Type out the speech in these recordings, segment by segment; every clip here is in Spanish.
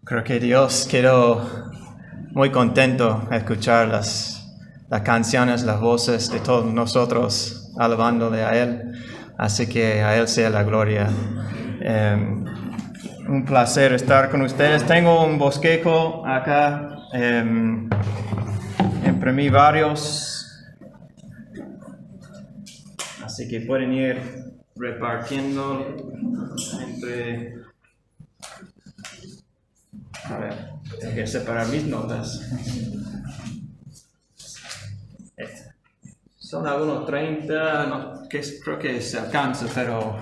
Creo que Dios quedó muy contento de escuchar las canciones, las voces de todos nosotros alabándole a Él. Así que a Él sea la gloria. Un placer estar con ustedes. Tengo un bosquejo acá. Imprimí varios. Así que pueden ir repartiendo entre... A ver, tengo que separar mis notas. Son algunos 30, no, creo que se alcanza, pero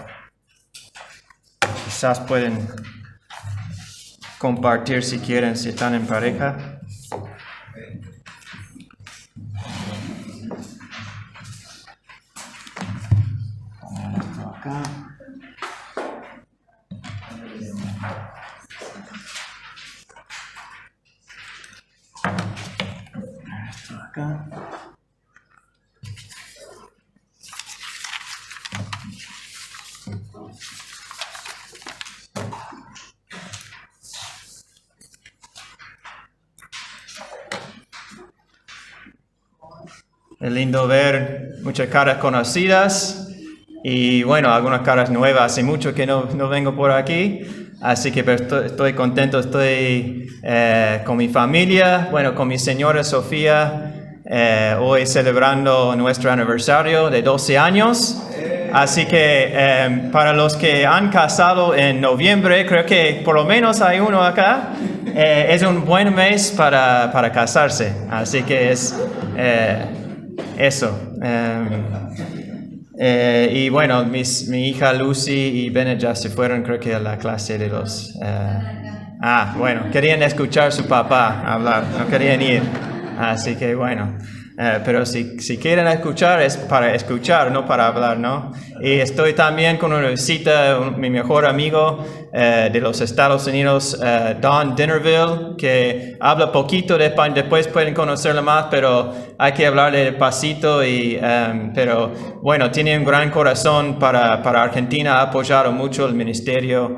quizás pueden compartir si quieren, si están en pareja. Acá. Acá. Es lindo ver muchas caras conocidas y bueno, algunas caras nuevas. Hace mucho que no vengo por aquí, así que estoy contento, estoy con mi familia, bueno, con mi señora Sofía, hoy celebrando nuestro aniversario de 12 años. Así que para los que han casado en noviembre, creo que por lo menos hay uno acá, es un buen mes para casarse, así que es... eso. Y bueno, mi hija Lucy y Bennett ya se fueron, creo que a la clase de los... bueno, querían escuchar a su papá hablar, no querían ir. Así que bueno, pero si quieren escuchar, es para escuchar, no para hablar, ¿no? Y estoy también con una visita, mi mejor amigo de los Estados Unidos, Don Dinnerville, que habla poquito de español, después pueden conocerlo más, pero hay que hablarle despacito, pero bueno, tiene un gran corazón para Argentina, ha apoyado mucho el ministerio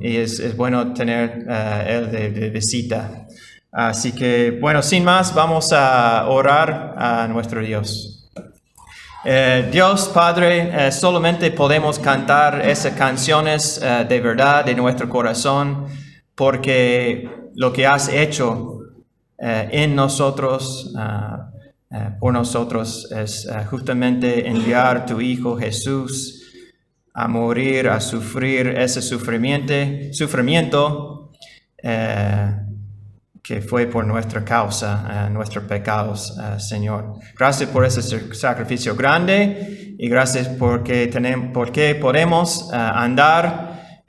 y es bueno tener él de visita. Así que, bueno, sin más, vamos a orar a nuestro Dios. Dios Padre, solamente podemos cantar esas canciones de verdad de nuestro corazón, porque lo que has hecho en nosotros, por nosotros, es justamente enviar a tu Hijo Jesús a morir, a sufrir ese sufrimiento que fue por nuestra causa, nuestros pecados, Señor. Gracias por ese sacrificio grande y gracias porque podemos andar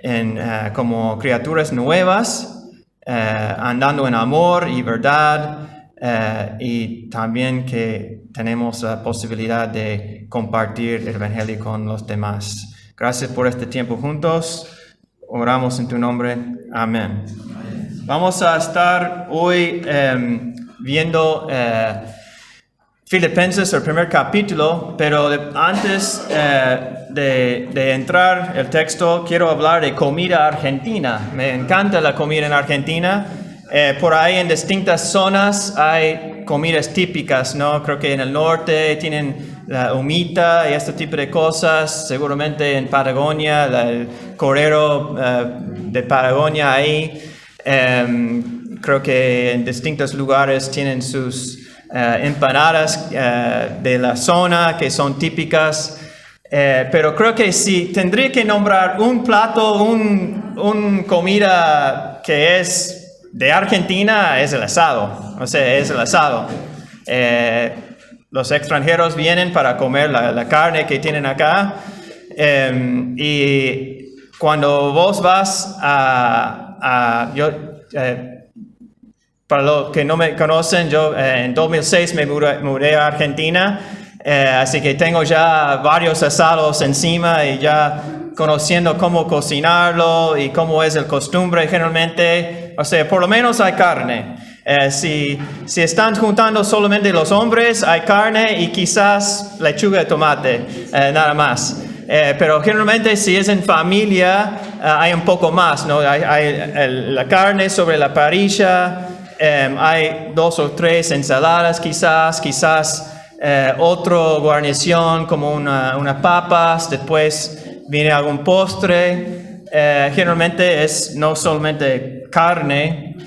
como criaturas nuevas, andando en amor y verdad, y también que tenemos la posibilidad de compartir el Evangelio con los demás. Gracias por este tiempo juntos. Oramos en tu nombre. Amén. Vamos a estar hoy viendo Filipenses, el primer capítulo, pero antes de entrar el texto, quiero hablar de comida argentina. Me encanta la comida en Argentina. Por ahí en distintas zonas hay comidas típicas, ¿no? Creo que en el norte tienen la humita y este tipo de cosas. Seguramente en Patagonia, el corero de Patagonia ahí. Creo que en distintos lugares tienen sus empanadas de la zona que son típicas. Pero creo que si tendría que nombrar un plato, un comida que es de Argentina, es el asado. O sea, es el asado. Los extranjeros vienen para comer la carne que tienen acá. Y cuando vos vas para los que no me conocen, yo en 2006 me mudé a Argentina, así que tengo ya varios asados encima y ya conociendo cómo cocinarlo y cómo es el costumbre generalmente. O sea, por lo menos hay carne. Si están juntando solamente los hombres, hay carne y quizás lechuga de tomate, nada más. Pero generalmente si es en familia hay un poco más, ¿no? Hay la carne sobre la parrilla, hay 2 o 3 ensaladas quizás otro guarnición como unas papas, después viene algún postre. Generalmente es no solamente carne.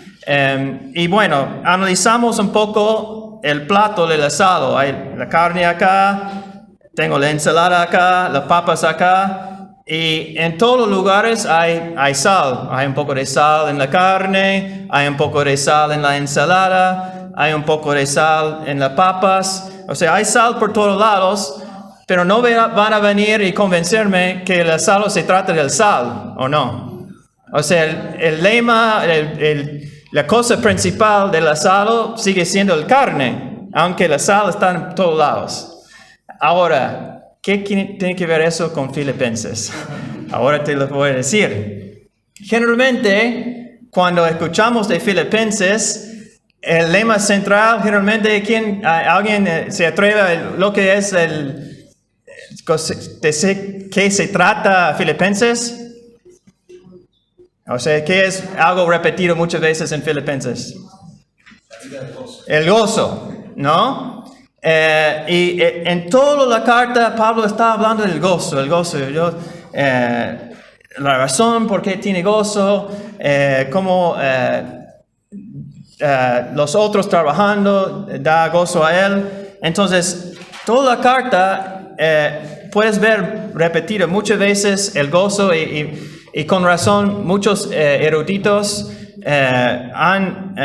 Y bueno, analizamos un poco el plato del asado. Hay la carne acá, tengo la ensalada acá, las papas acá. Y en todos los lugares hay sal. Hay un poco de sal en la carne, hay un poco de sal en la ensalada, hay un poco de sal en las papas. O sea, hay sal por todos lados, pero no van a venir y convencerme que el asado se trata del sal, ¿o no? O sea, el lema, la cosa principal del asado sigue siendo el carne, aunque la sal está en todos lados. Ahora, ¿qué tiene que ver eso con Filipenses? Ahora te lo voy a decir. Generalmente, cuando escuchamos de Filipenses, el lema central, generalmente, ¿alguien se atreve a lo que es de qué se trata Filipenses? O sea, ¿qué es algo repetido muchas veces en Filipenses? El gozo, ¿no? Y en toda la carta Pablo está hablando del gozo, la razón por qué tiene gozo, cómo los otros trabajando da gozo a él. Entonces, toda la carta puedes ver repetido muchas veces el gozo y con razón muchos eruditos han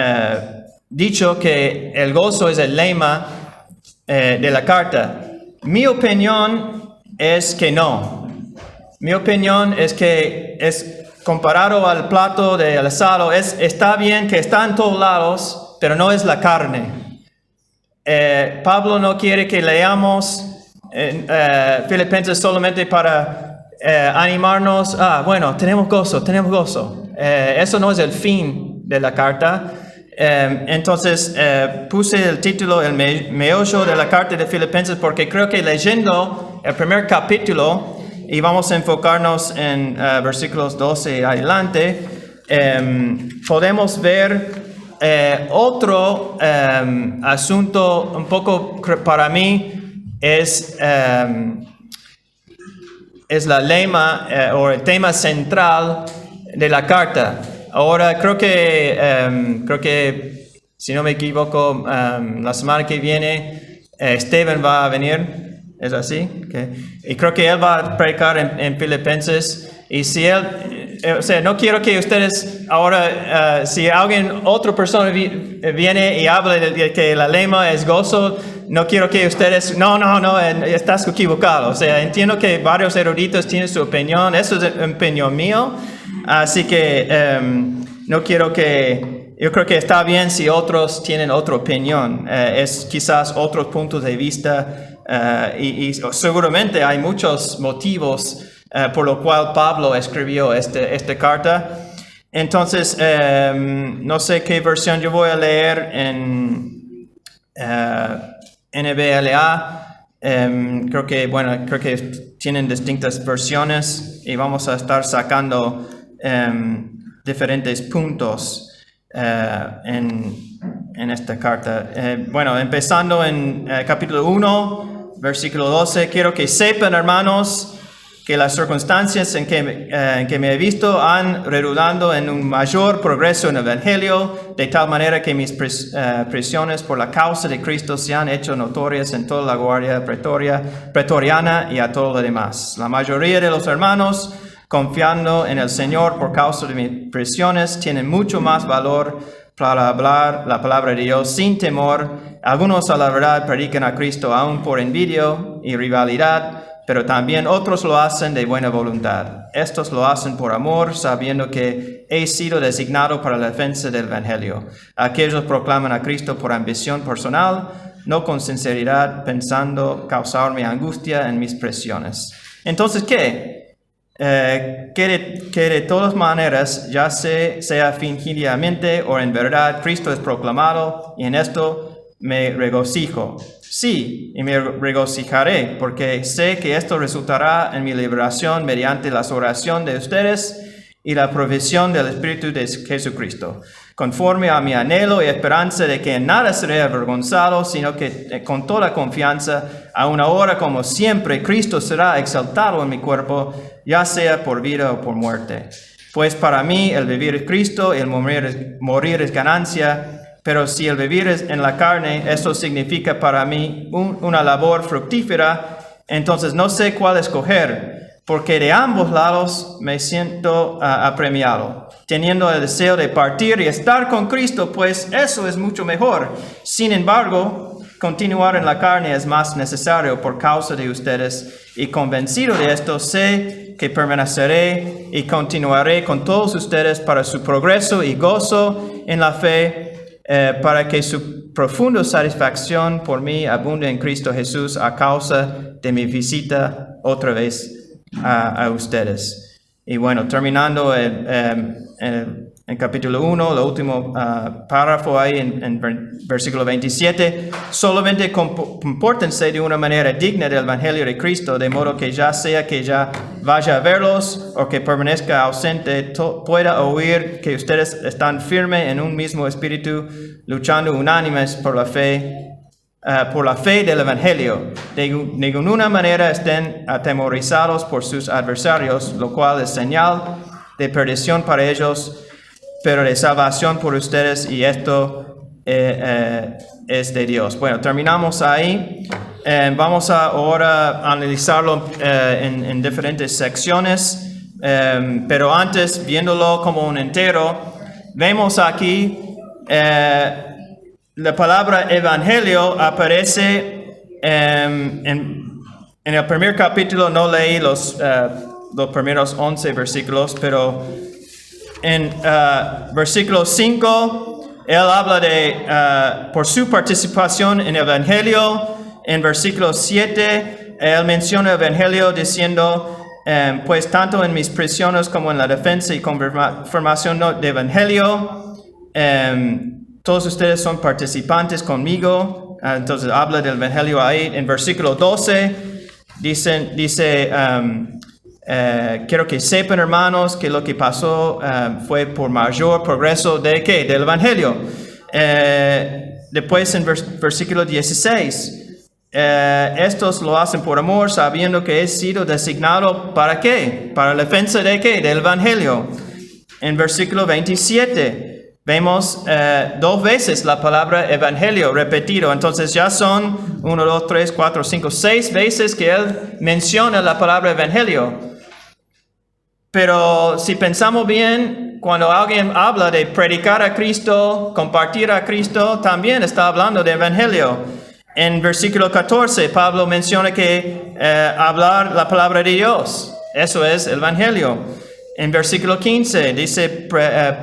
dicho que el gozo es el lema de la carta. Mi opinión es que no. Mi opinión es que es comparado al plato del asado, está bien que está en todos lados, pero no es la carne. Pablo no quiere que leamos Filipenses solamente para animarnos. Bueno, tenemos gozo. Eso no es el fin de la carta. Entonces puse el título, el meollo de la carta de Filipenses, porque creo que leyendo el primer capítulo, y vamos a enfocarnos en versículos 12 adelante, podemos ver otro asunto un poco para mí es la lema o el tema central de la carta. Ahora creo que si no me equivoco, la semana que viene Esteban va a venir. ¿Es así? Okay. Y creo que él va a predicar en Filipenses. Y si él, o sea, no quiero que ustedes ahora, si otra persona viene y habla de que la lema es gozo, no quiero que ustedes, no, estás equivocado. O sea, entiendo que varios eruditos tienen su opinión, eso es una opinión mío. Así que no quiero yo creo que está bien si otros tienen otra opinión. Es quizás otros puntos de vista. Y seguramente hay muchos motivos por lo cual Pablo escribió esta carta. Entonces, no sé qué versión yo voy a leer en NBLA. Creo que tienen distintas versiones y vamos a estar sacando diferentes puntos en esta carta. Empezando en capítulo 1, versículo 12, quiero que sepan, hermanos, que las circunstancias en que me he visto han redundado en un mayor progreso en el Evangelio, de tal manera que mis prisiones por la causa de Cristo se han hecho notorias en toda la guardia pretoriana y a todo lo demás. La mayoría de los hermanos, confiando en el Señor por causa de mis prisiones, tienen mucho más valor para hablar la palabra de Dios sin temor. Algunos a la verdad predican a Cristo aún por envidia y rivalidad, pero también otros lo hacen de buena voluntad. Estos lo hacen por amor, sabiendo que he sido designado para la defensa del Evangelio. Aquellos proclaman a Cristo por ambición personal, no con sinceridad, pensando causarme angustia en mis prisiones. Entonces, ¿qué? Que de todas maneras, ya sea fingidamente o en verdad, Cristo es proclamado, y en esto me regocijo. Sí, y me regocijaré, porque sé que esto resultará en mi liberación mediante la oración de ustedes y la provisión del Espíritu de Jesucristo, conforme a mi anhelo y esperanza de que en nada seré avergonzado, sino que con toda confianza, aun ahora como siempre, Cristo será exaltado en mi cuerpo, ya sea por vida o por muerte. Pues para mí el vivir es Cristo y el morir es ganancia. Pero si el vivir es en la carne, eso significa para mí una labor fructífera, entonces no sé cuál escoger, porque de ambos lados me siento apremiado, teniendo el deseo de partir y estar con Cristo, pues eso es mucho mejor. Sin embargo, continuar en la carne es más necesario por causa de ustedes, y convencido de esto, sé que permaneceré y continuaré con todos ustedes para su progreso y gozo en la fe, para que su profunda satisfacción por mí abunde en Cristo Jesús a causa de mi visita otra vez a ustedes. Y bueno, terminando en capítulo 1, el último párrafo ahí en versículo 27, solamente compórtense de una manera digna del Evangelio de Cristo, de modo que ya sea que ya vaya a verlos o que permanezca ausente, pueda oír que ustedes están firmes en un mismo espíritu, luchando unánimes por la fe del Evangelio. De ninguna manera estén atemorizados por sus adversarios, lo cual es señal de perdición para ellos, pero de salvación por ustedes, y esto es de Dios. Bueno, terminamos ahí. Vamos ahora a analizarlo en diferentes secciones, pero antes, viéndolo como un entero, vemos aquí la palabra evangelio aparece en el primer capítulo. No leí los primeros 11 versículos, pero en versículo 5, él habla de por su participación en el evangelio. En versículo 7, él menciona el evangelio diciendo, pues tanto en mis prisiones como en la defensa y confirmación del evangelio, todos ustedes son participantes conmigo. Entonces habla del evangelio ahí. En versículo 12 dice quiero que sepan, hermanos, que lo que pasó fue por mayor progreso de ¿qué? Del evangelio. Después en versículo 16, estos lo hacen por amor, sabiendo que he sido designado ¿para qué? Para la defensa de ¿qué? Del evangelio. En versículo 27 vemos 2 veces la palabra evangelio repetido. Entonces ya son 1, 2, 3, 4, 5, 6 veces que él menciona la palabra evangelio. Pero si pensamos bien, cuando alguien habla de predicar a Cristo, compartir a Cristo, también está hablando de evangelio. En versículo 14, Pablo menciona que hablar la palabra de Dios, eso es el evangelio. En versículo 15 dice,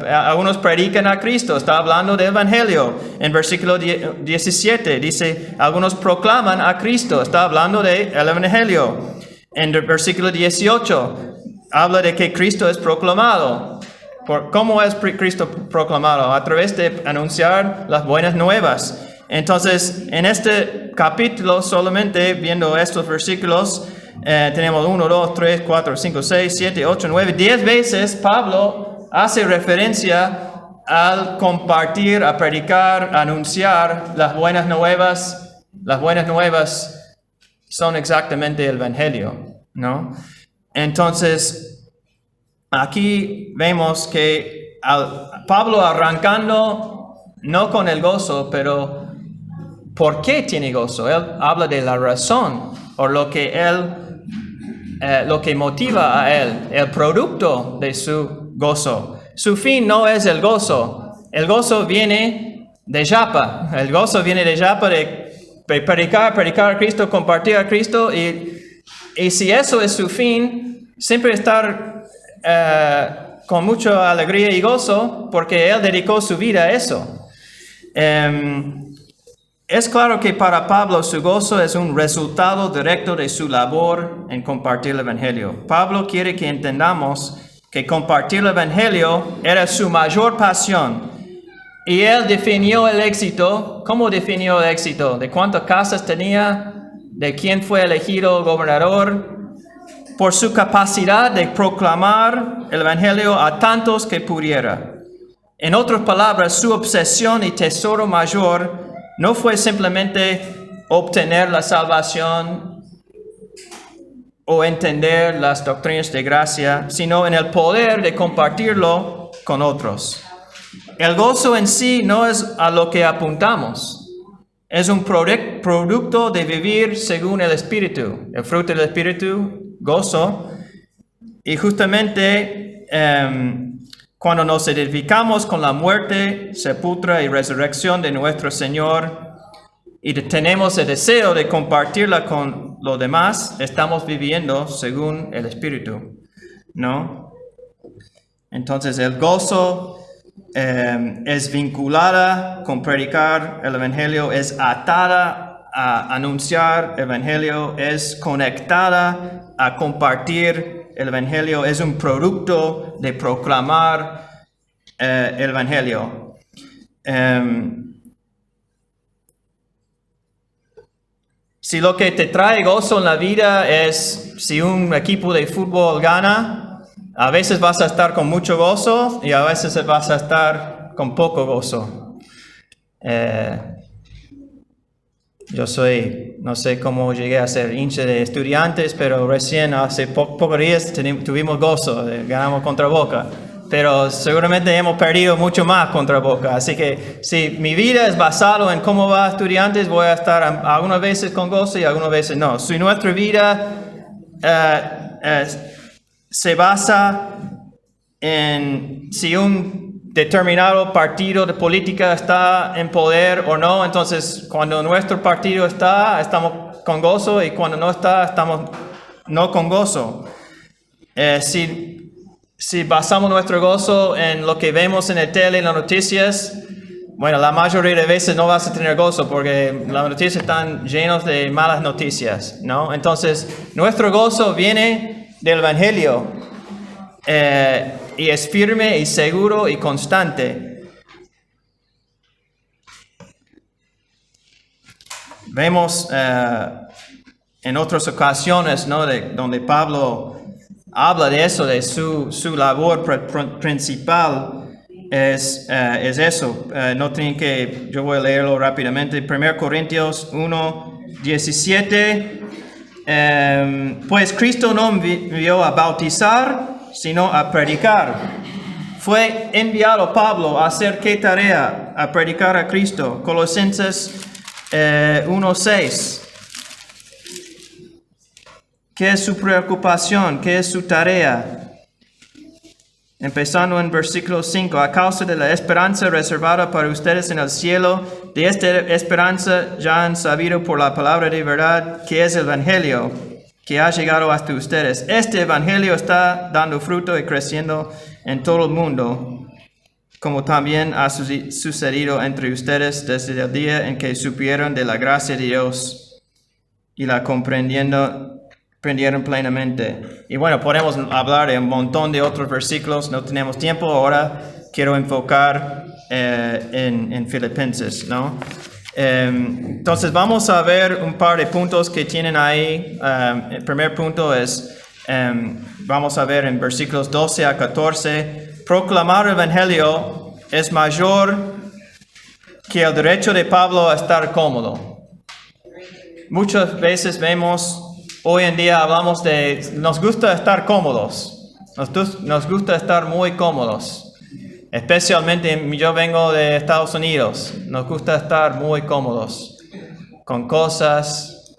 algunos predican a Cristo, está hablando del evangelio. En versículo 17 dice, algunos proclaman a Cristo, está hablando del evangelio. En el versículo 18 habla de que Cristo es proclamado. ¿Cómo es Cristo proclamado? A través de anunciar las buenas nuevas. Entonces, en este capítulo, solamente viendo estos versículos, tenemos 1, 2, 3, 4, 5, 6, 7, 8, 9, 10 veces Pablo hace referencia al compartir, a predicar, a anunciar las buenas nuevas. Las buenas nuevas son exactamente el evangelio, ¿no? Entonces, aquí vemos que Pablo arrancando, no con el gozo, pero ¿por qué tiene gozo? Él habla de la razón, o lo que motiva a él, el producto de su gozo. Su fin no es el gozo. El gozo viene de Japa. El gozo viene de Japa, de predicar a Cristo, compartir a Cristo, y si eso es su fin, siempre estar con mucha alegría y gozo, porque él dedicó su vida a eso. Es claro que para Pablo su gozo es un resultado directo de su labor en compartir el evangelio. Pablo quiere que entendamos que compartir el evangelio era su mayor pasión, Y él definió el éxito. ¿Cómo definió el éxito? ¿De cuántas casas tenía? ¿De quién fue elegido gobernador? Por su capacidad de proclamar el evangelio a tantos que pudiera. En otras palabras, su obsesión y tesoro mayor no fue simplemente obtener la salvación o entender las doctrinas de gracia, sino en el poder de compartirlo con otros. El gozo en sí no es a lo que apuntamos. Es un producto de vivir según el Espíritu. El fruto del Espíritu, gozo. Y justamente cuando nos identificamos con la muerte, sepultura y resurrección de nuestro Señor y tenemos el deseo de compartirla con los demás, estamos viviendo según el Espíritu, ¿no? Entonces el gozo es vinculada con predicar el Evangelio, es atada a anunciar el Evangelio, es conectada a compartir el Evangelio, es un producto de proclamar el Evangelio. Si lo que te trae gozo en la vida es si un equipo de fútbol gana, a veces vas a estar con mucho gozo y a veces vas a estar con poco gozo. Yo no sé cómo llegué a ser hincha de Estudiantes, pero recién hace pocos días tuvimos gozo, ganamos contra Boca. Pero seguramente hemos perdido mucho más contra Boca. Así que si mi vida es basado en cómo va Estudiantes, voy a estar algunas veces con gozo y algunas veces no. Si nuestra vida se basa en si un determinado partido de política está en poder o no, entonces cuando nuestro partido estamos con gozo, y cuando no está, estamos no con gozo. Si basamos nuestro gozo en lo que vemos en el tele, en las noticias, bueno, la mayoría de veces no vas a tener gozo porque las noticias están llenas de malas noticias, ¿no? Entonces, nuestro gozo viene del Evangelio y es firme y seguro y constante. Vemos en otras ocasiones, ¿no?, donde Pablo habla de eso, de su labor principal es eso. No tienen que, yo voy a leerlo rápidamente. 1 Corintios 1, 17. Pues Cristo no envió a bautizar, sino a predicar. Fue enviado Pablo a hacer ¿qué tarea? A predicar a Cristo. Colosenses 1, 6. ¿Qué es su preocupación? ¿Qué es su tarea? Empezando en versículo 5. A causa de la esperanza reservada para ustedes en el cielo, de esta esperanza ya han sabido por la palabra de verdad, que es el Evangelio, que ha llegado hasta ustedes. Este Evangelio está dando fruto y creciendo en todo el mundo, como también ha sucedido entre ustedes desde el día en que supieron de la gracia de Dios y la comprendieron plenamente. Y bueno, podemos hablar de un montón de otros versículos, no tenemos tiempo, ahora quiero enfocar en Filipenses, ¿no? Entonces vamos a ver un par de puntos que tienen ahí. El primer punto es, vamos a ver en versículos 12 a 14, proclamar el Evangelio es mayor que el derecho de Pablo a estar cómodo. Muchas veces vemos, hoy en día hablamos de, nos gusta estar cómodos, nos gusta estar muy cómodos. Especialmente yo vengo de Estados Unidos, nos gusta estar muy cómodos con cosas.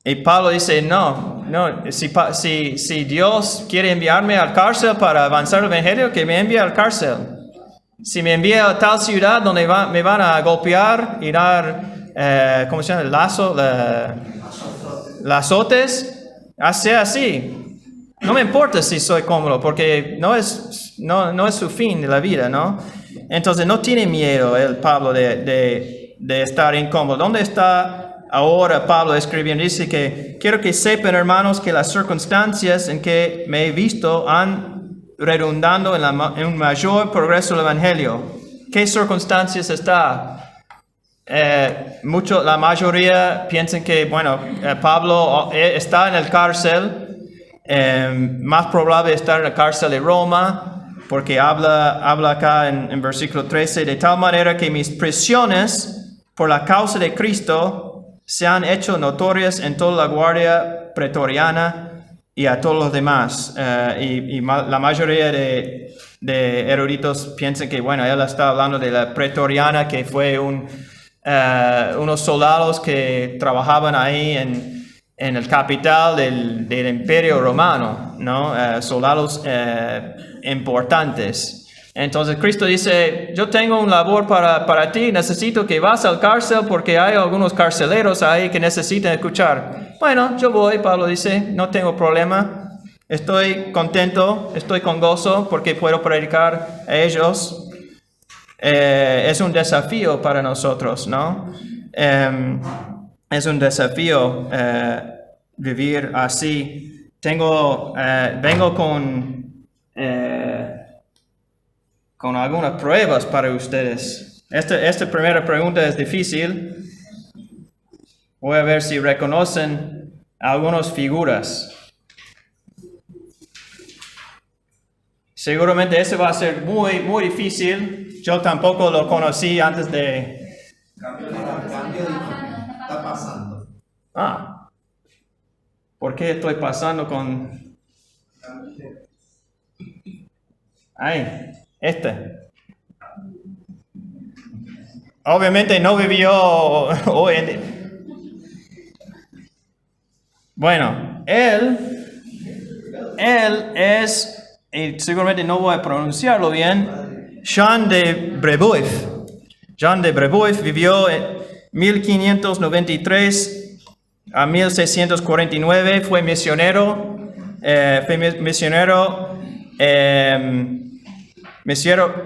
Y Pablo dice, no, si Dios quiere enviarme al cárcel para avanzar el Evangelio, que me envíe al cárcel. Si me envía a tal ciudad donde me van a golpear y dar, ¿cómo se llama? El lazo, azotes, hace así. No me importa si soy cómodo, porque no es su fin de la vida, ¿no? Entonces no tiene miedo el Pablo de estar incómodo. ¿Dónde está ahora Pablo escribiendo? Dice que quiero que sepan, hermanos, que las circunstancias en que me he visto han redundando en un mayor progreso del Evangelio. ¿Qué circunstancias está? La mayoría piensan que, Pablo está en el cárcel, más probable estar en la cárcel de Roma, porque habla acá en versículo 13, de tal manera que mis prisiones por la causa de Cristo se han hecho notorias en toda la guardia pretoriana y a todos los demás. La mayoría de eruditos piensan que, él está hablando de la pretoriana, que fue unos soldados que trabajaban ahí en el capital del Imperio Romano, ¿no? Soldados importantes. Entonces Cristo dice, yo tengo un labor para ti, necesito que vas al cárcel porque hay algunos carceleros ahí que necesitan escuchar. Bueno, yo voy, Pablo dice, no tengo problema, estoy contento, estoy con gozo porque puedo predicar a ellos. Es un desafío para nosotros, ¿no? Es un desafío vivir así. Vengo con algunas pruebas para ustedes. Esta primera pregunta es difícil. Voy a ver si reconocen algunas figuras. Seguramente eso va a ser muy, muy difícil. Yo tampoco lo conocí antes de... Cambio está pasando. ¿Por qué estoy pasando con... Obviamente no vivió hoy en día. Bueno, él es, y seguramente no voy a pronunciarlo bien, Jean de Brebeuf. Jean de Brebeuf vivió en 1593 a 1649, fue misionero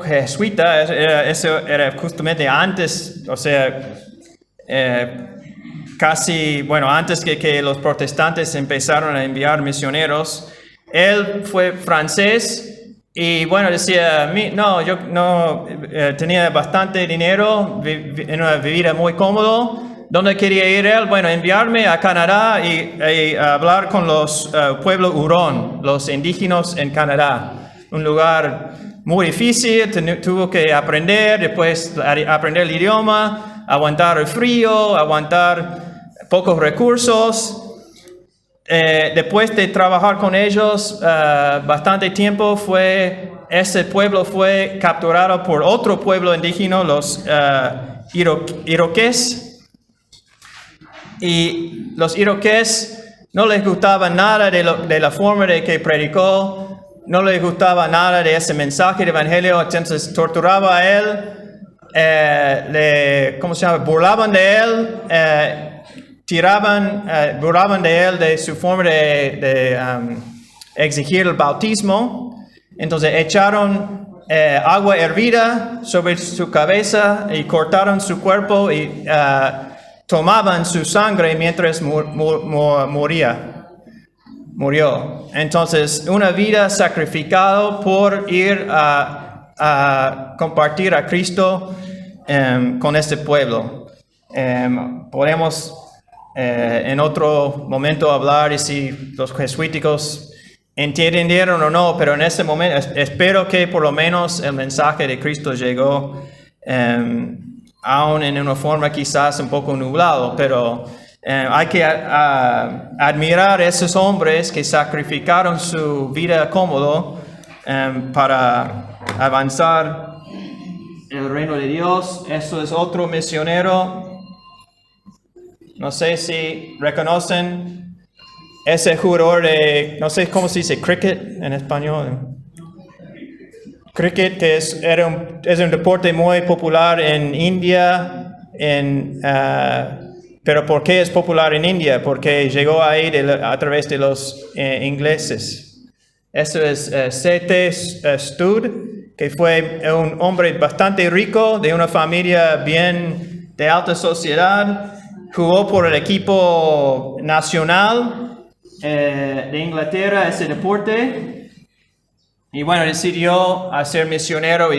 jesuita. Eso era justamente antes, antes que los protestantes empezaron a enviar misioneros. Él fue francés y decía, yo tenía bastante dinero, en una vida muy cómodo. ¿Dónde quería ir él? Enviarme a Canadá y hablar con los pueblos Hurón, los indígenas en Canadá. Un lugar muy difícil, tuvo que aprender, después aprender el idioma, aguantar el frío, aguantar pocos recursos. Después de trabajar con ellos bastante tiempo, ese pueblo fue capturado por otro pueblo indígena, los iroqués. Y los iroqués no les gustaba nada de la forma de que predicó. No les gustaba nada de ese mensaje de evangelio, entonces torturaba a él, burlaban de él, burlaban de él de su forma de exigir el bautismo. Entonces echaron agua hervida sobre su cabeza y cortaron su cuerpo y tomaban su sangre mientras murió. Entonces, una vida sacrificada por ir a compartir a Cristo con este pueblo. Podemos en otro momento hablar y si los jesuíticos entendieron o no, pero en este momento espero que por lo menos el mensaje de Cristo llegó, aún en una forma quizás un poco nublado, pero hay que admirar a esos hombres que sacrificaron su vida cómodo para avanzar el reino de Dios. Eso es otro misionero. No sé si reconocen ese jugador de, no sé cómo se dice, cricket en español. Cricket, que es un deporte muy popular en India, pero ¿por qué es popular en India? Porque llegó ahí a través de los ingleses. Eso es C.T. Studd, que fue un hombre bastante rico, de una familia bien de alta sociedad. Jugó por el equipo nacional de Inglaterra ese deporte. Y bueno, decidió ser misionero y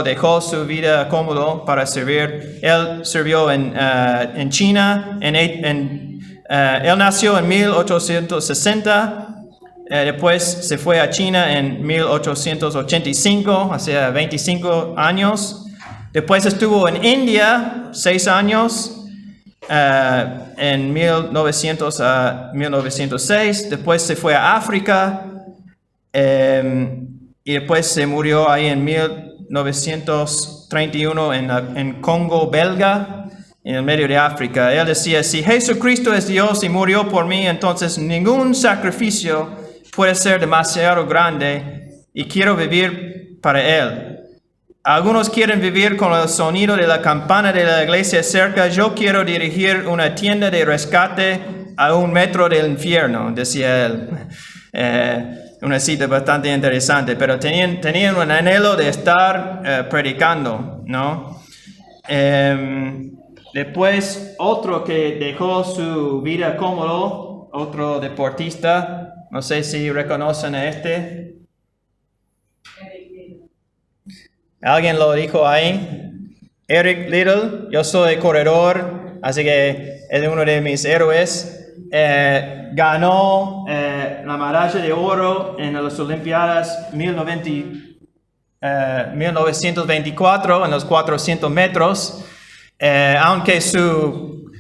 dejó su vida cómodo para servir. Él sirvió en China, él nació en 1860, después se fue a China en 1885, hace 25 años. Después estuvo en India 6 años, en 1900 a 1906. Después se fue a África. Y después se murió ahí en 1931 en Congo belga, en el medio de África. Él decía, si Jesucristo es Dios y murió por mí, entonces ningún sacrificio puede ser demasiado grande y quiero vivir para Él. Algunos quieren vivir con el sonido de la campana de la iglesia cerca. Yo quiero dirigir una tienda de rescate a 1 metro del infierno, decía él. Una cita bastante interesante, pero tenían un anhelo de estar predicando, ¿no? Después, otro que dejó su vida cómodo, otro deportista, no sé si reconocen a este. ¿Alguien lo dijo ahí? Eric Liddell, yo soy corredor, así que es uno de mis héroes. Ganó la medalla de oro en las Olimpiadas 1924 en los 400 metros, aunque su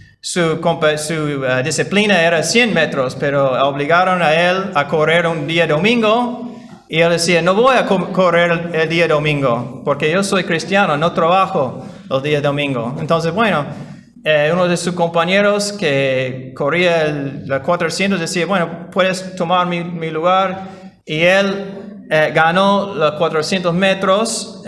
disciplina era 100 metros, pero obligaron a él a correr un día domingo. Y él decía, no voy a correr el día domingo, porque yo soy cristiano, no trabajo los días domingo. Entonces, bueno, uno de sus compañeros que corría la 400 decía, bueno, puedes tomar mi lugar. Y él ganó los 400 metros,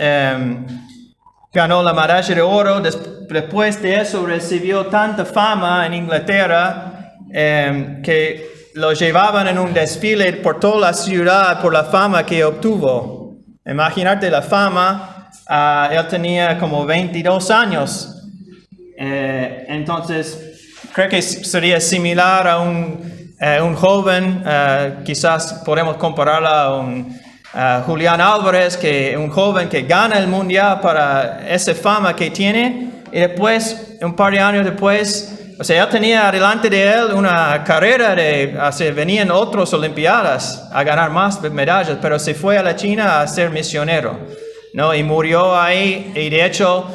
ganó la medalla de oro. Después de eso recibió tanta fama en Inglaterra que lo llevaban en un desfile por toda la ciudad por la fama que obtuvo. Imagínate la fama. Él tenía como 22 años. Entonces, creo que sería similar a un joven, quizás podemos compararla a Julián Álvarez, un joven que gana el mundial para esa fama que tiene, y después, un par de años después, o sea, él tenía delante de él una carrera venían otras olimpiadas a ganar más medallas, pero se fue a la China a ser misionero, ¿no? Y murió ahí, y de hecho,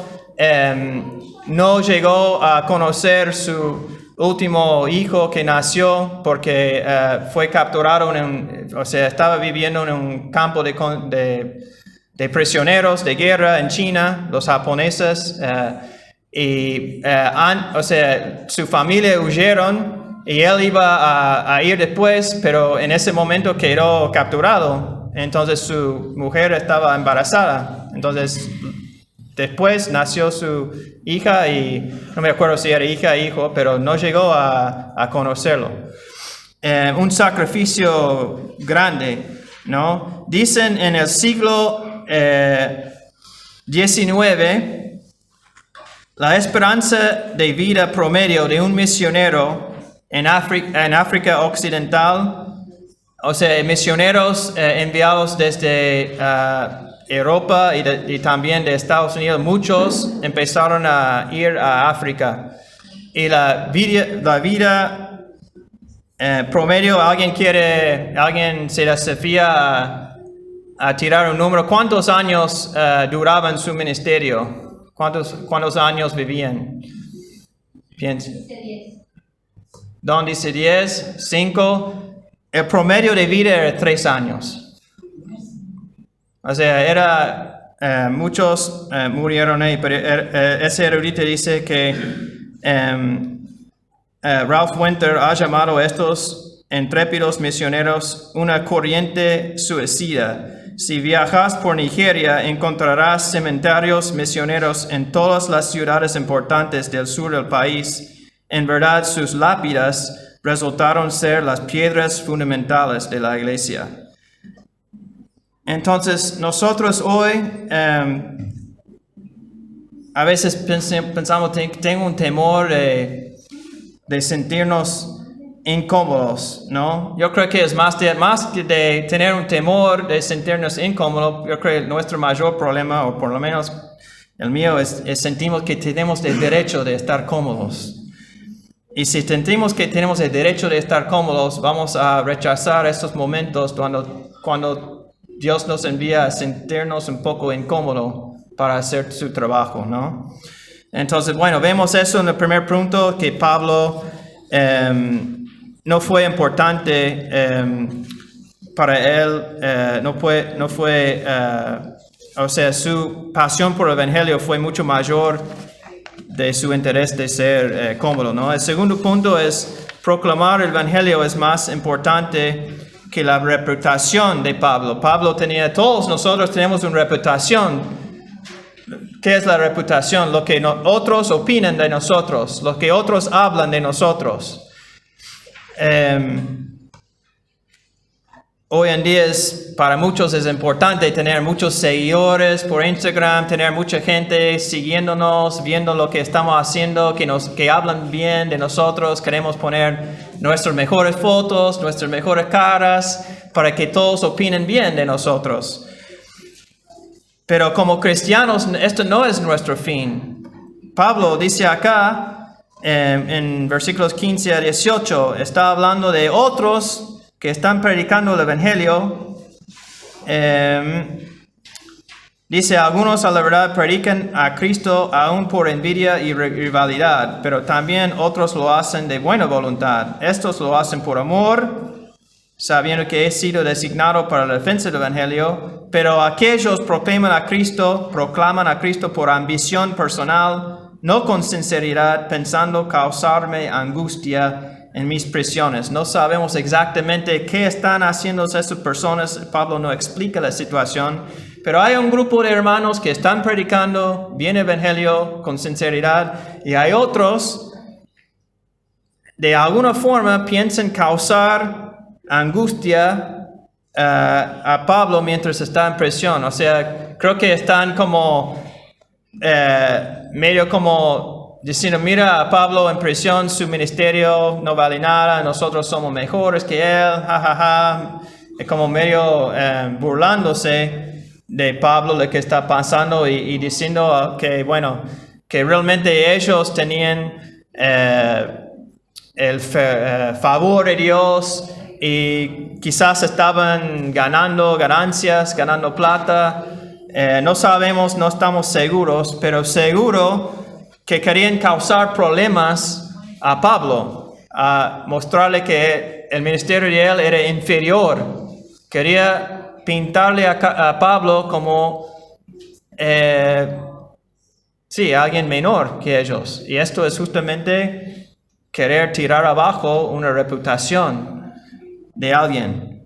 no llegó a conocer su último hijo que nació porque fue capturado estaba viviendo en un campo de prisioneros de guerra en China, los japoneses, su familia huyeron y él iba a ir después, pero en ese momento quedó capturado. Entonces su mujer estaba embarazada. Entonces después nació su hija y no me acuerdo si era hija o hijo, pero no llegó a conocerlo. Un sacrificio grande, ¿no? Dicen en el siglo XIX, la esperanza de vida promedio de un misionero en África Occidental, o sea, misioneros enviados desde Europa y también de Estados Unidos, muchos empezaron a ir a África. Y la vida promedio, alguien se desafía a tirar un número. ¿Cuántos años duraban su ministerio? ¿Cuántos años vivían? Piensa. Don dice 10, 5. El promedio de vida era 3 años. O sea, muchos murieron ahí, pero ese erudito dice que Ralph Winter ha llamado a estos intrépidos misioneros una corriente suicida. Si viajas por Nigeria, encontrarás cementerios misioneros en todas las ciudades importantes del sur del país. En verdad, sus lápidas resultaron ser las piedras fundamentales de la iglesia. Entonces, nosotros hoy, a veces pensamos, tengo un temor de sentirnos incómodos, ¿no? Yo creo que es más de tener un temor, de sentirnos incómodos. Yo creo que nuestro mayor problema, o por lo menos el mío, es sentimos que tenemos el derecho de estar cómodos. Y si sentimos que tenemos el derecho de estar cómodos, vamos a rechazar estos momentos cuando Dios nos envía a sentirnos un poco incómodos para hacer su trabajo, ¿no? Entonces, bueno, vemos eso en el primer punto, que Pablo no fue importante para él, o sea, su pasión por el Evangelio fue mucho mayor de su interés de ser cómodo, ¿no? El segundo punto es proclamar el Evangelio es más importante que la reputación de Pablo. Todos nosotros tenemos una reputación. ¿Qué es la reputación? Lo que otros opinan de nosotros, lo que otros hablan de nosotros. Hoy en día para muchos es importante tener muchos seguidores por Instagram, tener mucha gente siguiéndonos, viendo lo que estamos haciendo, que hablan bien de nosotros. Queremos poner nuestras mejores fotos, nuestras mejores caras, para que todos opinen bien de nosotros. Pero como cristianos, esto no es nuestro fin. Pablo dice acá, en versículos 15 a 18, está hablando de otros que están predicando el Evangelio. Dice, algunos a la verdad predican a Cristo aún por envidia y rivalidad, pero también otros lo hacen de buena voluntad. Estos lo hacen por amor, sabiendo que he sido designado para la defensa del Evangelio, pero aquellos proclaman a Cristo por ambición personal, no con sinceridad, pensando causarme angustia en mis prisiones. No sabemos exactamente qué están haciendo estas personas. Pablo no explica la situación, pero hay un grupo de hermanos que están predicando bien el Evangelio con sinceridad, y hay otros, de alguna forma, piensan causar angustia a Pablo mientras está en prisión. O sea, creo que están como medio como diciendo, mira a Pablo en prisión, su ministerio no vale nada, nosotros somos mejores que él, jajaja. Es como medio burlándose de Pablo, lo que está pasando, y diciendo que, bueno, que realmente ellos tenían el favor de Dios, y quizás estaban ganando ganancias, ganando plata. No sabemos, no estamos seguros, pero seguro que querían causar problemas a Pablo, a mostrarle que el ministerio de él era inferior. Quería pintarle a Pablo como alguien menor que ellos. Y esto es justamente querer tirar abajo una reputación de alguien.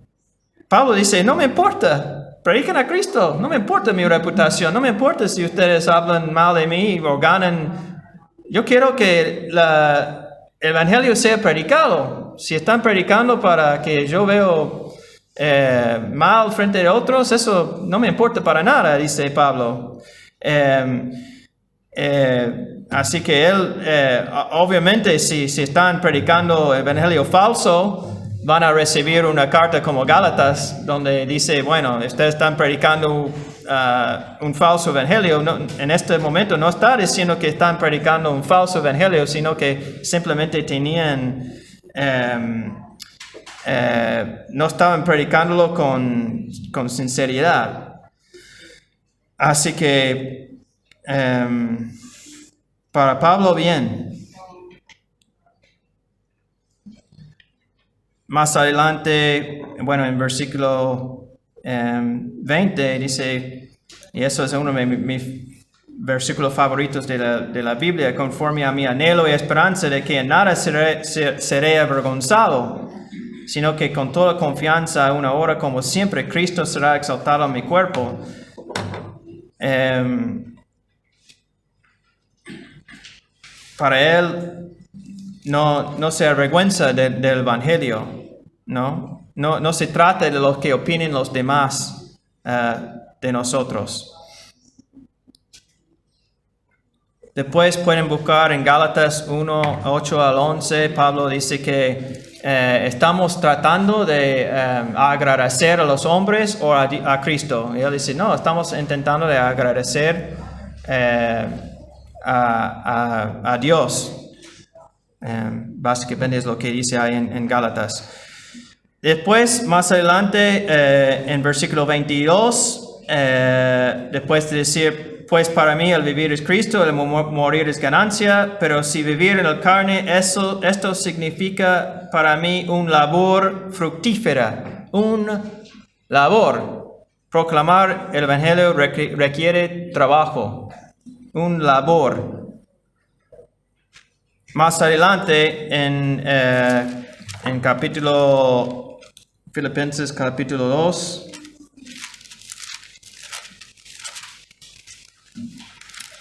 Pablo dice, no me importa. Predican a Cristo, no me importa mi reputación, no me importa si ustedes hablan mal de mí o ganan. Yo quiero que el Evangelio sea predicado. Si están predicando para que yo veo mal frente a otros, eso no me importa para nada, dice Pablo. Así que él, obviamente, si están predicando Evangelio falso, van a recibir una carta como Gálatas, donde dice, bueno, ustedes están predicando un falso evangelio. No, en este momento no está diciendo que están predicando un falso evangelio, sino que simplemente no estaban predicándolo con sinceridad. Así que para Pablo, bien. Más adelante, bueno, en versículo 20 dice, y eso es uno de mis versículos favoritos de la Biblia, conforme a mi anhelo y esperanza de que en nada seré avergonzado, sino que con toda confianza, a una hora como siempre, Cristo será exaltado en mi cuerpo. Para él, no se avergüenza del Evangelio, ¿no? No se trata de lo que opinen los demás de nosotros. Después pueden buscar en Gálatas 1, 8 al 11, Pablo dice que estamos tratando de agradecer a los hombres o a Cristo. Y él dice, no, estamos intentando de agradecer a Dios. Básicamente es lo que dice ahí en Gálatas. Después, más adelante, en versículo 22, después de decir, pues para mí el vivir es Cristo, el morir es ganancia, pero si vivir en la carne, esto significa para mí un labor fructífera, un labor. Proclamar el Evangelio requiere trabajo, un labor. Más adelante, en capítulo, Filipenses capítulo 2,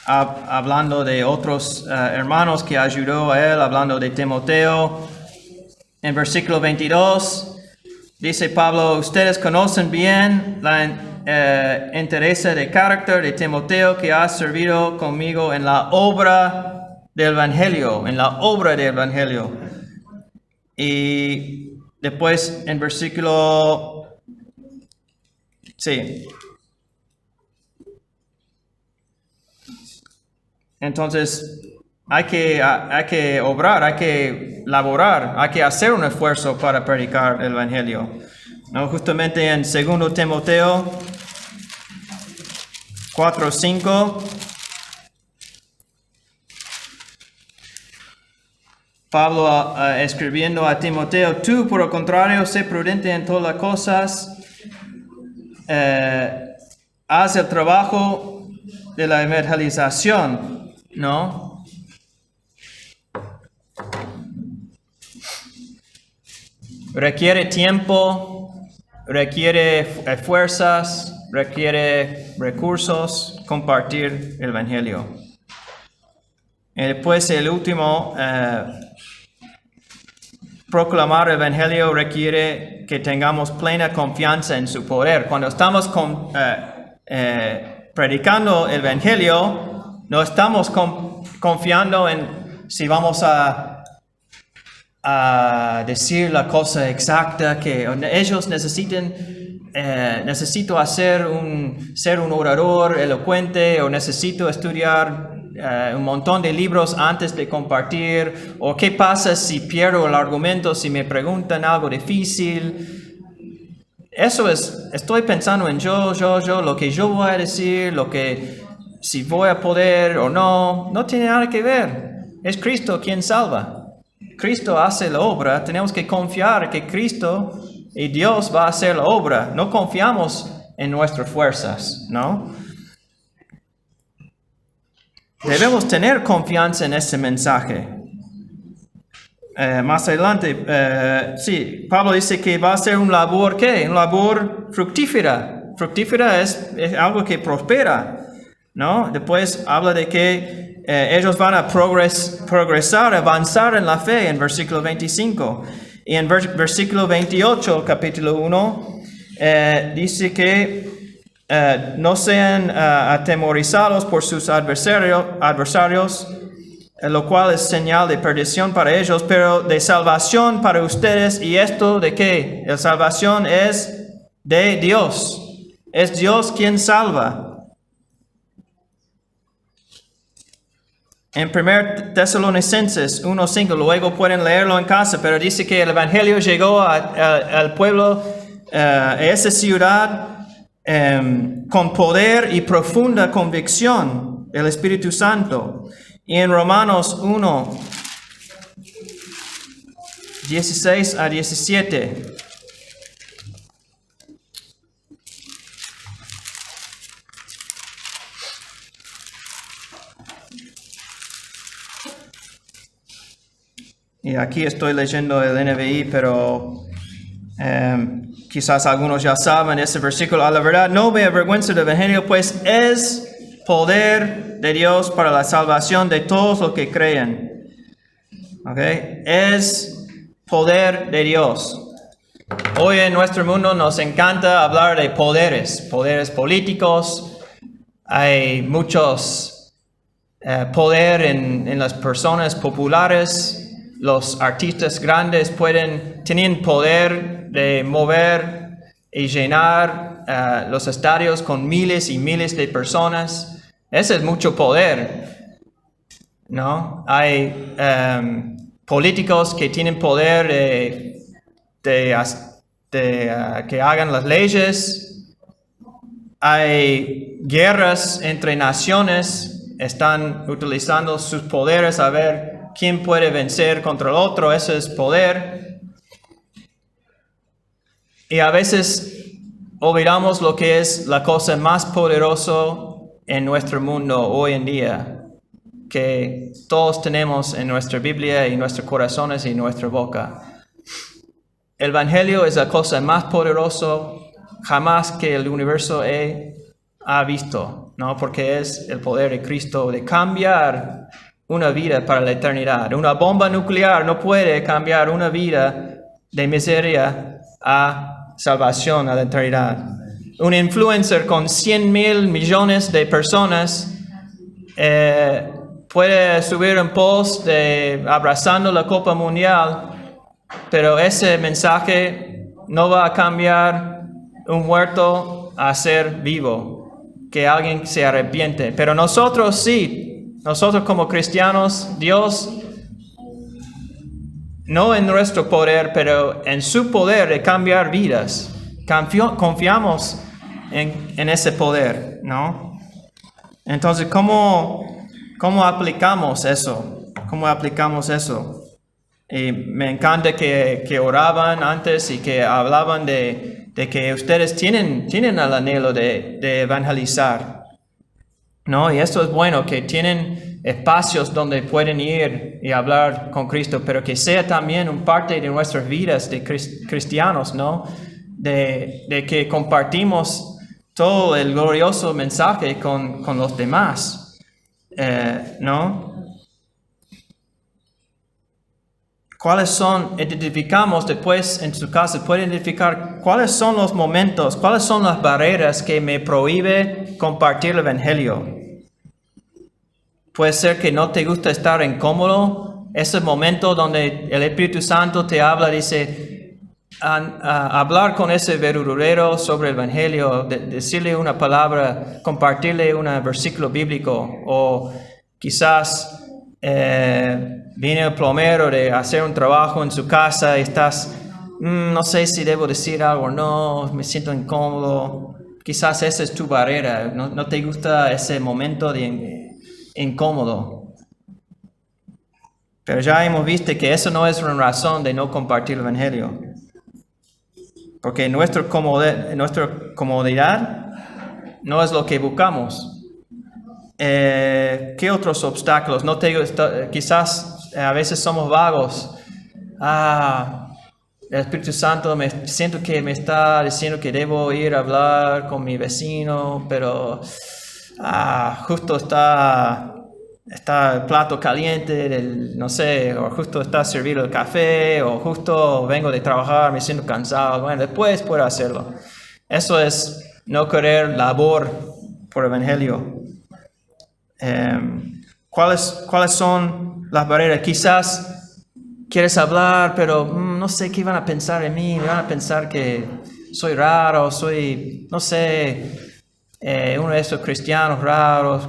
hablando de otros hermanos que ayudó a él, hablando de Timoteo, en versículo 22, dice Pablo, ustedes conocen bien la interés de carácter de Timoteo que ha servido conmigo en la obra del Evangelio, Y después en versículo, sí. Entonces, hay que obrar, hay que laborar, hay que hacer un esfuerzo para predicar el Evangelio. ¿No? Justamente en 2 Timoteo 4:5, Pablo escribiendo a Timoteo, tú por el contrario, sé prudente en todas las cosas, haz el trabajo de la evangelización, ¿no? Requiere tiempo, requiere fuerzas, requiere recursos, compartir el Evangelio. Y después el último, proclamar el Evangelio requiere que tengamos plena confianza en su poder. Cuando estamos predicando el Evangelio, no estamos confiando en si vamos a decir la cosa exacta que ellos necesito ser un orador elocuente, o necesito estudiar un montón de libros antes de compartir, o qué pasa si pierdo el argumento, si me preguntan algo difícil. Eso estoy pensando en yo, lo que yo voy a decir, si voy a poder o no tiene nada que ver. Es Cristo quien salva. Cristo hace la obra, tenemos que confiar que Cristo y Dios va a hacer la obra. No confiamos en nuestras fuerzas, ¿no? Debemos tener confianza en ese mensaje. Más adelante, sí, Pablo dice que va a ser un labor, ¿qué? Un labor fructífera. Fructífera es algo que prospera, ¿no? Después habla de que ellos van a progresar, avanzar en la fe en versículo 25. Y en versículo 28, capítulo 1, dice que no sean atemorizados por sus adversarios, lo cual es señal de perdición para ellos, pero de salvación para ustedes. ¿Y esto de qué? La salvación es de Dios. Es Dios quien salva. En 1 Tesalonicenses 1:5, luego pueden leerlo en casa, pero dice que el Evangelio llegó al pueblo, a esa ciudad, con poder y profunda convicción del Espíritu Santo. Y en Romanos 1, 16 a 17. Y aquí estoy leyendo el NBI, pero quizás algunos ya saben ese versículo. A la verdad, no me avergüenzo del Evangelio, pues es poder de Dios para la salvación de todos los que creen. ¿Okay? Es poder de Dios. Hoy en nuestro mundo nos encanta hablar de poderes políticos. Hay muchos poder en las personas populares. los artistas grandes tienen poder de mover y llenar los estadios con miles y miles de personas. Ese es mucho poder, ¿no? Hay políticos que tienen poder que hagan las leyes. Hay guerras entre naciones, están utilizando sus poderes a ver quién puede vencer contra el otro. Ese es poder. Y a veces olvidamos lo que es la cosa más poderosa en nuestro mundo hoy en día, que todos tenemos en nuestra Biblia y nuestros corazones y nuestra boca. El Evangelio es la cosa más poderosa jamás que el universo ha visto, ¿no? Porque es el poder de Cristo de cambiar una vida para la eternidad. Una bomba nuclear no puede cambiar una vida de miseria a salvación, a la eternidad. Un influencer con 100,000 millones de personas puede subir un post abrazando la Copa Mundial, pero ese mensaje no va a cambiar un muerto a ser vivo, que alguien se arrepiente. Pero nosotros sí, nosotros como cristianos, Dios, no en nuestro poder, pero en su poder de cambiar vidas. Confiamos en ese poder, ¿no? Entonces, ¿cómo aplicamos eso? ¿Cómo aplicamos eso? Y me encanta que oraban antes y que hablaban de que ustedes tienen el anhelo de evangelizar, ¿no? Y eso es bueno, que tienen espacios donde pueden ir y hablar con Cristo, pero que sea también una parte de nuestras vidas de cristianos, ¿no? De que compartimos todo el glorioso mensaje con los demás, ¿no? Identificamos después en su casa, puede identificar cuáles son los momentos, cuáles son las barreras que me prohíbe compartir el Evangelio. Puede ser que no te gusta estar incómodo, ese momento donde el Espíritu Santo te habla, dice, hablar con ese verdurero sobre el Evangelio, decirle una palabra, compartirle un versículo bíblico, o quizás viene el plomero de hacer un trabajo en su casa y estás, no sé si debo decir algo o no, me siento incómodo. Quizás esa es tu barrera, no te gusta ese momento de incómodo. Pero ya hemos visto que eso no es una razón de no compartir el Evangelio. Porque nuestra comodidad no es lo que buscamos. ¿Qué otros obstáculos? Quizás a veces somos vagos. El Espíritu Santo, siento que me está diciendo que debo ir a hablar con mi vecino, pero justo está el plato caliente, no sé, o justo está servido el café, o justo vengo de trabajar, me siento cansado. Bueno, después puedo hacerlo. Eso es no querer labor por el Evangelio. ¿Cuáles son las barreras? Quizás quieres hablar, pero no sé qué van a pensar de mí. Me van a pensar que soy raro, no sé, uno de esos cristianos raros.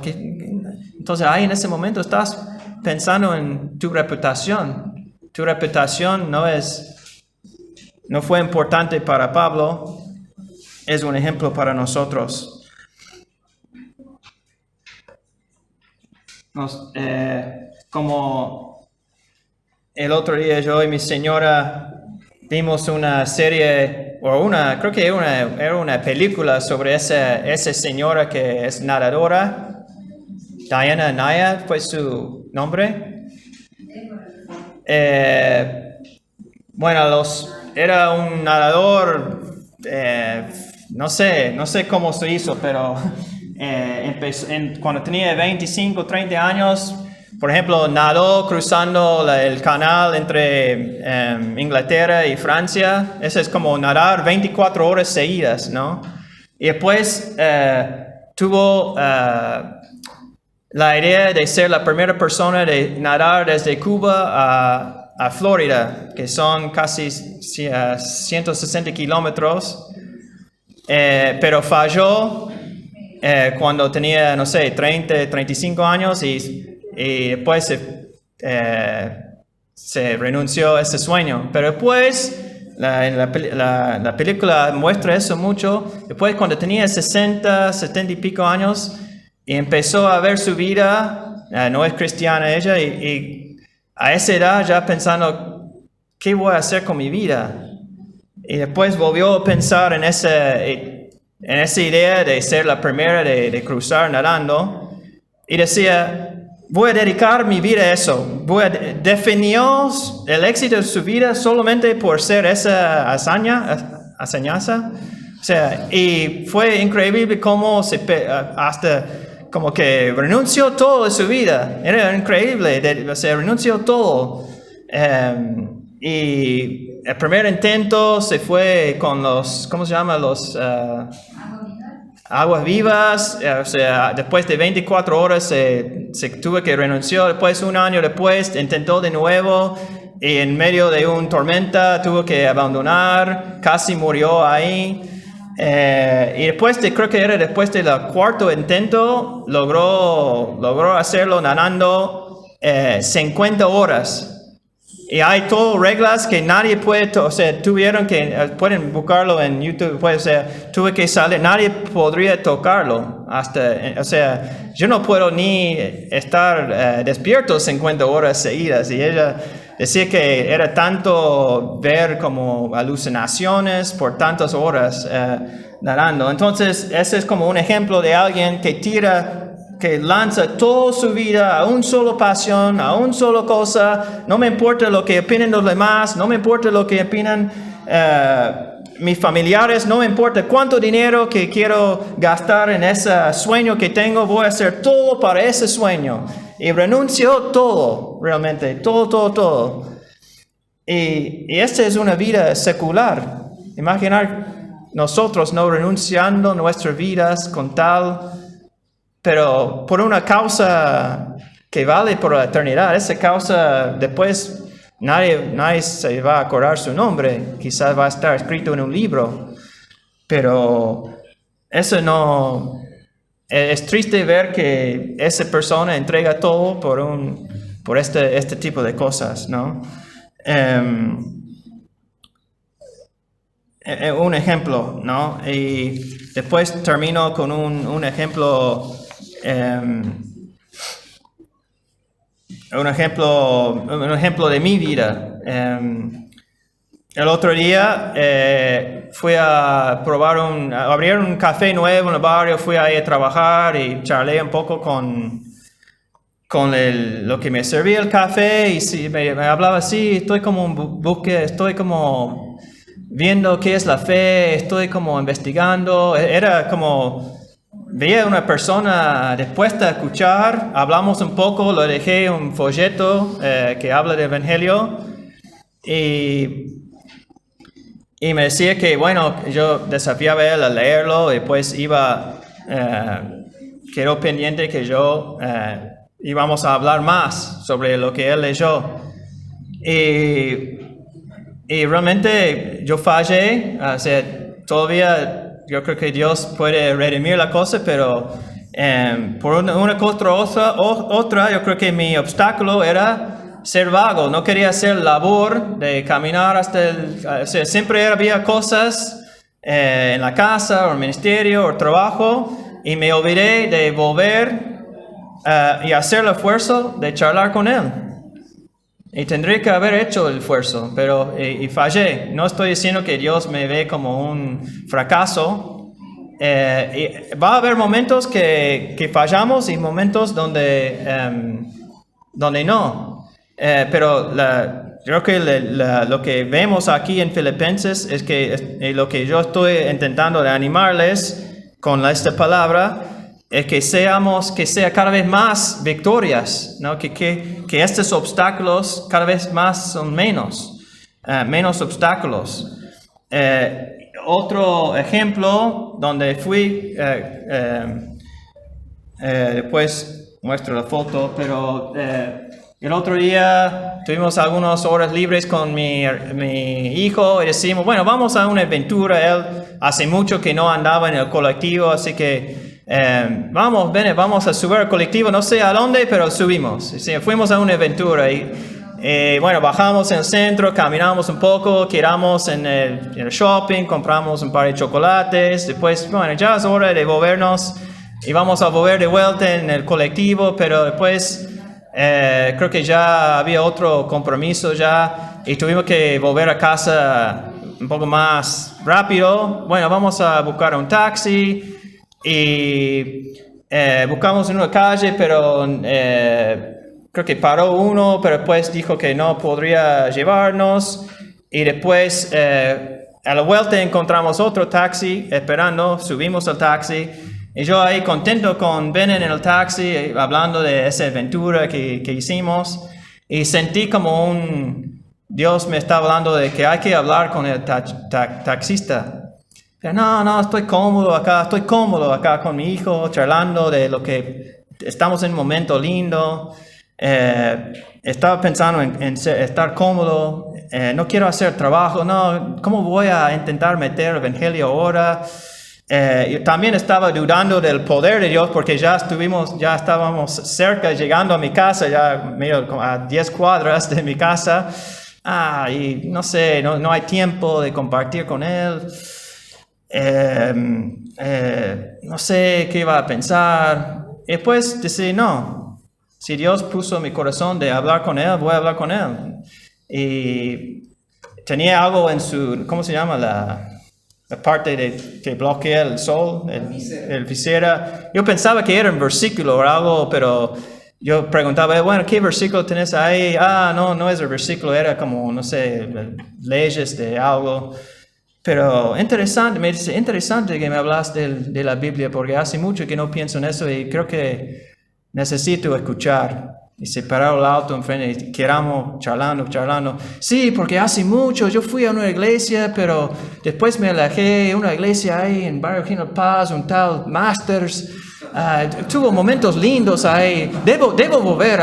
Entonces ahí en ese momento estás pensando en tu reputación. Tu reputación no fue importante para Pablo, es un ejemplo para nosotros. Como el otro día yo y mi señora vimos una serie, creo que era una película sobre esa señora que es nadadora. Diana Naya fue su nombre. Era un nadador, no sé cómo se hizo, pero cuando tenía 25, 30 años, por ejemplo, nadó cruzando el canal entre Inglaterra y Francia. Eso es como nadar 24 horas seguidas, ¿no? Y después tuvo la idea de ser la primera persona de nadar desde Cuba a Florida, que son casi 160 kilómetros, pero falló cuando tenía, no sé, 30, 35 años y después se renunció a ese sueño. Pero después, la película muestra eso mucho, después cuando tenía 60, 70 y pico años, y empezó a ver su vida, no es cristiana ella, y a esa edad ya pensando, ¿qué voy a hacer con mi vida? Y después volvió a pensar en esa idea de ser la primera de cruzar nadando, y decía, voy a dedicar mi vida a eso. Definió el éxito de su vida solamente por ser esa hazañaza. O sea, y fue increíble cómo hasta como que renunció todo de su vida. Era increíble, renunció todo. Y el primer intento se fue con los, ¿cómo se llama? Los aguas vivas. O sea, después de 24 horas se tuvo que renunciar. Después, un año después, intentó de nuevo. Y en medio de una tormenta tuvo que abandonar. Casi murió ahí. Y después creo que era después del cuarto intento, logró hacerlo nadando 50 horas. Y hay todas reglas que nadie puede, o sea, pueden buscarlo en YouTube, pues, o sea, tuve que salir, nadie podría tocarlo o sea, yo no puedo ni estar despierto 50 horas seguidas. Y ella decía que era tanto ver como alucinaciones por tantas horas nadando. Entonces, ese es como un ejemplo de alguien que lanza toda su vida a una sola pasión, a una sola cosa. No me importa lo que opinen los demás, no me importa lo que opinan mis familiares, no me importa cuánto dinero que quiero gastar en ese sueño que tengo, voy a hacer todo para ese sueño. Y renuncio todo, realmente, todo. Y esta es una vida secular. Imaginar nosotros no renunciando nuestras vidas con tal, pero por una causa que vale por la eternidad. Esa causa después nadie se va a acordar su nombre, quizás va a estar escrito en un libro, pero eso no. Es triste ver que esa persona entrega todo por este tipo de cosas, ¿no? Un ejemplo, ¿no? Y después termino con un ejemplo. Un ejemplo de mi vida. El otro día fui a abrir un café nuevo en el barrio, fui ahí a trabajar y charlé un poco con lo que me servía el café, y me hablaba así, estoy como en búsqueda, estoy como viendo qué es la fe, estoy como investigando. Era como, veía una persona dispuesta a escuchar, hablamos un poco, le dejé un folleto que habla del Evangelio, y me decía que, bueno, yo desafiaba a él a leerlo, y pues quedó pendiente que íbamos a hablar más sobre lo que él leyó. Y realmente yo fallé, o sea, todavía yo creo que Dios puede redimir la cosa, pero por una contra otra, yo creo que mi obstáculo era ser vago. No quería hacer labor de caminar o sea, siempre había cosas en la casa, o el ministerio, o el trabajo, y me olvidé de volver y hacer el esfuerzo de charlar con él. Y tendría que haber hecho el esfuerzo, pero y fallé. No estoy diciendo que Dios me ve como un fracaso. Y va a haber momentos que fallamos y momentos donde no. Pero creo que lo que vemos aquí en Filipenses es que lo que yo estoy intentando de animarles con esta palabra es que sea cada vez más victorias, ¿no? Que estos obstáculos cada vez más son menos obstáculos. Otro ejemplo donde fui, después muestro la foto, pero el otro día tuvimos algunas horas libres con mi hijo y decimos, bueno, vamos a una aventura. Él hace mucho que no andaba en el colectivo, así que vamos a subir al colectivo, no sé a dónde, pero subimos. Sí, fuimos a una aventura y bueno, bajamos en el centro, caminamos un poco, quedamos en el shopping, compramos un par de chocolates. Después, bueno, ya es hora de volvernos y vamos a volver de vuelta en el colectivo, pero después creo que ya había otro compromiso ya y tuvimos que volver a casa un poco más rápido. Bueno, vamos a buscar un taxi y buscamos en una calle, pero creo que paró uno, pero después dijo que no podría llevarnos. Y después a la vuelta encontramos otro taxi esperando, subimos al taxi. Y yo ahí contento con Benen en el taxi, hablando de esa aventura que hicimos. Y sentí como Dios me está hablando de que hay que hablar con el taxista. No, estoy cómodo acá con mi hijo, charlando de lo que estamos en un momento lindo. Estaba pensando en estar cómodo, no quiero hacer trabajo, no, ¿cómo voy a intentar meter el evangelio ahora? Yo también estaba dudando del poder de Dios porque ya estábamos cerca, llegando a mi casa, ya medio a 10 cuadras de mi casa, y no sé, no hay tiempo de compartir con él. No sé qué iba a pensar. Y después decidí, no, si Dios puso en mi corazón de hablar con él, voy a hablar con él. Y tenía algo en su, ¿cómo se llama? La parte que bloquea el sol, el visera. Yo pensaba que era un versículo o algo, pero yo preguntaba, bueno, ¿qué versículo tenés ahí? No es el versículo, era como, no sé, leyes de algo. Pero interesante, me dice, interesante que me hablas de la Biblia, porque hace mucho que no pienso en eso y creo que necesito escuchar. Y se paró el auto enfrente y quedamos charlando. Sí, porque hace mucho yo fui a una iglesia, pero después me alejé. Una iglesia ahí en Barrio General Paz, un tal Masters. Tuvo momentos lindos ahí. Debo volver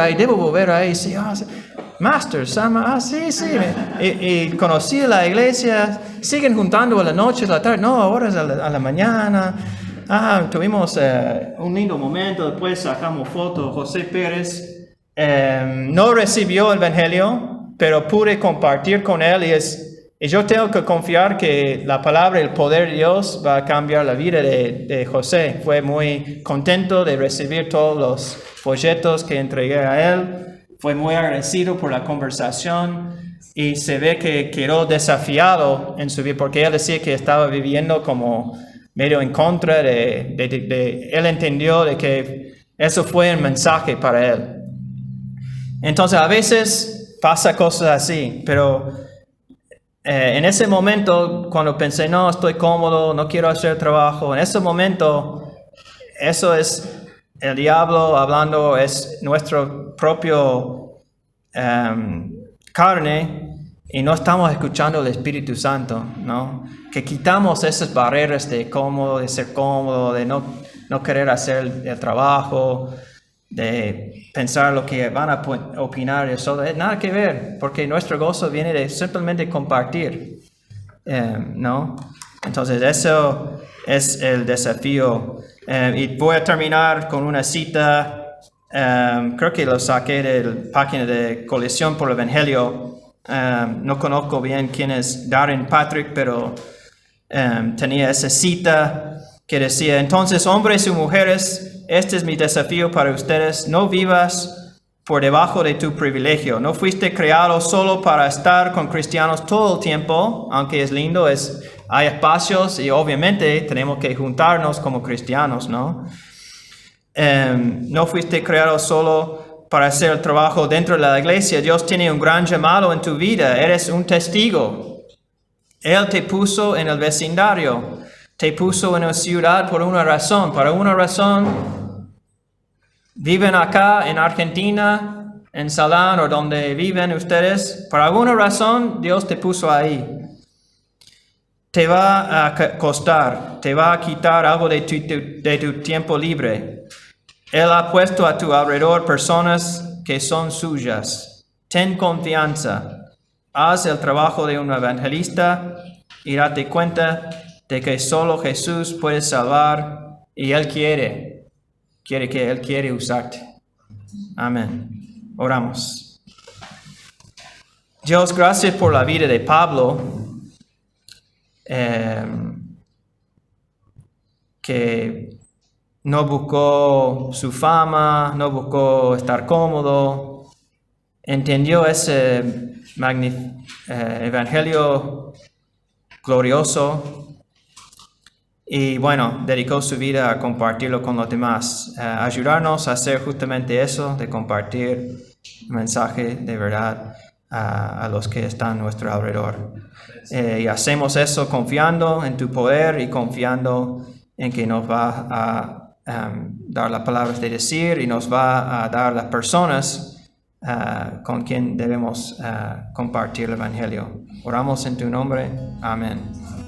ahí. Sí, Masters, sí. Y conocí la iglesia. Siguen juntando a la noche, a la tarde. No, ahora es a la mañana. Tuvimos un lindo momento. Después sacamos fotos. José Pérez no recibió el evangelio, pero pude compartir con él y yo tengo que confiar que la palabra y el poder de Dios va a cambiar la vida de José. Fue muy contento de recibir todos los folletos que entregué a él. Fue muy agradecido por la conversación y se ve que quedó desafiado en su vida porque él decía que estaba viviendo como medio en contra él entendió de que eso fue un mensaje para él. Entonces a veces pasa cosas así, pero en ese momento cuando pensé, no, estoy cómodo, no quiero hacer trabajo, en ese momento eso es el diablo hablando, es nuestro propio carne y no estamos escuchando el Espíritu Santo, ¿no? Que quitamos esas barreras de cómodo, de ser cómodo, de no querer hacer el trabajo, de pensar lo que van a opinar, eso nada que ver, porque nuestro gozo viene de simplemente compartir, ¿no? Entonces eso es el desafío. Y voy a terminar con una cita, creo que lo saqué de la página de Coalición por el Evangelio. No conozco bien quién es Darren Patrick, pero tenía esa cita que decía, entonces hombres y mujeres, este es mi desafío para ustedes, no vivas por debajo de tu privilegio, no fuiste creado solo para estar con cristianos todo el tiempo, aunque es lindo, hay espacios y obviamente tenemos que juntarnos como cristianos, ¿no? No fuiste creado solo para hacer el trabajo dentro de la iglesia, Dios tiene un gran llamado en tu vida, eres un testigo, Él te puso en el vecindario, te puso en una ciudad por una razón. Para una razón, viven acá en Argentina, en Salán o donde viven ustedes. Por alguna razón, Dios te puso ahí. Te va a costar, te va a quitar algo de tu tiempo libre. Él ha puesto a tu alrededor personas que son suyas. Ten confianza. Haz el trabajo de un evangelista y date cuenta de que solo Jesús puede salvar y Él quiere usarte. Amén. Oramos. Dios, gracias por la vida de Pablo, que no buscó su fama, no buscó estar cómodo, entendió ese evangelio glorioso y bueno, dedicó su vida a compartirlo con los demás. Ayudarnos a hacer justamente eso, de compartir un mensaje de verdad a los que están a nuestro alrededor. Y hacemos eso confiando en tu poder y confiando en que nos va a dar las palabras de decir y nos va a dar las personas con quien debemos compartir el evangelio. Oramos en tu nombre. Amén.